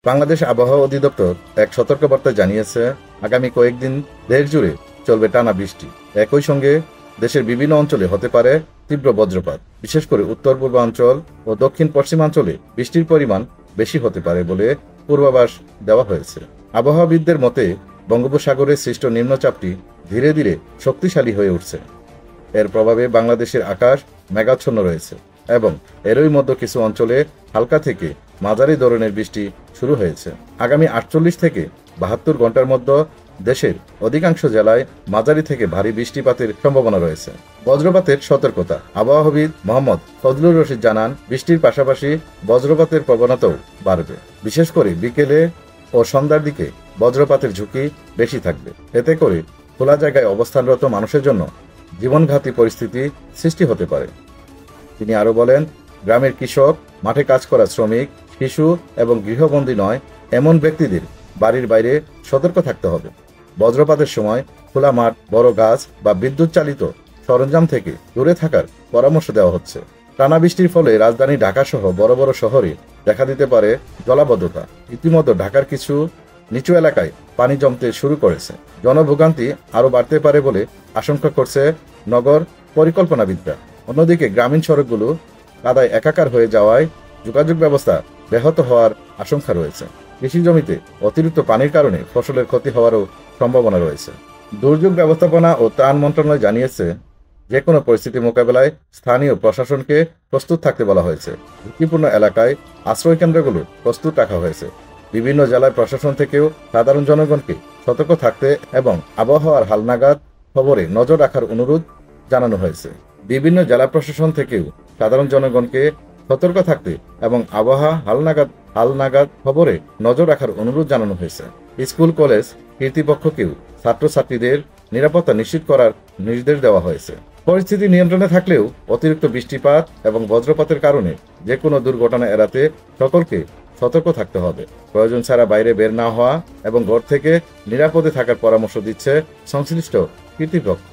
বাংলাদেশ আবহাওয়া অধিদপ্তর এক সতর্কবার্তায় জানিয়েছে, আগামী কয়েকদিন দেশ জুড়ে চলবে টানা বৃষ্টি। একই সঙ্গে দেশের বিভিন্ন অঞ্চলে হতে পারে তীব্র বজ্রপাত। বিশেষ করে উত্তর পূর্বাঞ্চল ও দক্ষিণ পশ্চিমাঞ্চলে বৃষ্টির পরিমাণ বেশি হতে পারে বলে পূর্বাভাস দেওয়া হয়েছে। আবহাওয়াবিদদের মতে, বঙ্গোপসাগরে সৃষ্ট নিম্নচাপটি ধীরে ধীরে শক্তিশালী হয়ে উঠছে। এর প্রভাবে বাংলাদেশের আকাশ মেঘাচ্ছন্ন রয়েছে এবং এরই মধ্যে কিছু অঞ্চলে হালকা থেকে মাঝারি ধরনের বৃষ্টি শুরু হয়েছে। আগামী 48 থেকে 72 ঘন্টার মধ্যে দেশের অধিকাংশ জেলায় মাঝারি থেকে ভারী বৃষ্টিপাতের সম্ভাবনা রয়েছে। বজ্রপাতের সতর্কতা। আবহাওয়াবিদ মোহাম্মদ ফজলুর রশিদ জানান, বৃষ্টির পাশাপাশি বজ্রপাতের প্রবণতাও বাড়বে। বিশেষ করে বিকেলে ও সন্ধ্যার দিকে বজ্রপাতের ঝুঁকি বেশি থাকবে। এতে করে খোলা জায়গায় অবস্থানরত মানুষের জন্য জীবনঘাতী পরিস্থিতি সৃষ্টি হতে পারে। তিনি আরও বলেন, গ্রামের কৃষক, মাঠে কাজ করা শ্রমিক, শিশু এবং গৃহবন্দী নয় এমন ব্যক্তিদের বাড়ির বাইরে সতর্ক থাকতে হবে। বজ্রপাতের সময় খোলা মাঠ, বড় গাছ বা বিদ্যুৎ চালিত সরঞ্জাম থেকে দূরে থাকার পরামর্শ দেওয়া হচ্ছে। টানা বৃষ্টির ফলে রাজধানী ঢাকা সহ বড় বড় শহরে দেখা দিতে পারে জলাবদ্ধতা। ইতিমধ্যে ঢাকার কিছু নিচু এলাকায় পানি জমতে শুরু করেছে। জনভোগান্তি আরও বাড়তে পারে বলে আশঙ্কা করছে নগর পরিকল্পনাবিদরা। অন্যদিকে গ্রামীণ সড়কগুলো কাদায় একাকার হয়ে যাওয়ায় যোগাযোগ ব্যবস্থা ব্যাহত হওয়ার আশঙ্কা রয়েছে। কৃষি জমিতে অতিরিক্ত পানির কারণে ফসলের ক্ষতি হওয়ারও সম্ভাবনা রয়েছে। দুর্যোগ ব্যবস্থাপনা ও ত্রাণ মন্ত্রণালয় জানিয়েছে, যে কোনো পরিস্থিতি মোকাবেলায় স্থানীয় প্রশাসনকে প্রস্তুত থাকতে বলা হয়েছে। ঝুঁকিপূর্ণ এলাকায় আশ্রয়কেন্দ্রগুলো প্রস্তুত রাখা হয়েছে। বিভিন্ন জেলায় প্রশাসন থেকেও সাধারণ জনগণকে সতর্ক থাকতে এবং আবহাওয়ার হালনাগাদ খবরে নজর রাখার অনুরোধ জানানো হয়েছে। বিভিন্ন জেলা প্রশাসন থেকেও সাধারণ জনগণকে সতর্ক থাকতে এবং আবহাওয়া হালনাগাদ খবরে নজর রাখার অনুরোধ জানানো হয়েছে। স্কুল, কলেজ কর্তৃপক্ষকেও ছাত্রছাত্রীদের নিরাপত্তা নিশ্চিত করার নির্দেশ দেওয়া হয়েছে। পরিস্থিতি নিয়ন্ত্রণে থাকলেও অতিরিক্ত বৃষ্টিপাত এবং বজ্রপাতের কারণে যে কোনো দুর্ঘটনা এড়াতে সকলকে সতর্ক থাকতে হবে। প্রয়োজন ছাড়া বাইরে বের না হওয়া এবং ঘর থেকে নিরাপদে থাকার পরামর্শ দিচ্ছে সংশ্লিষ্ট কর্তৃপক্ষ।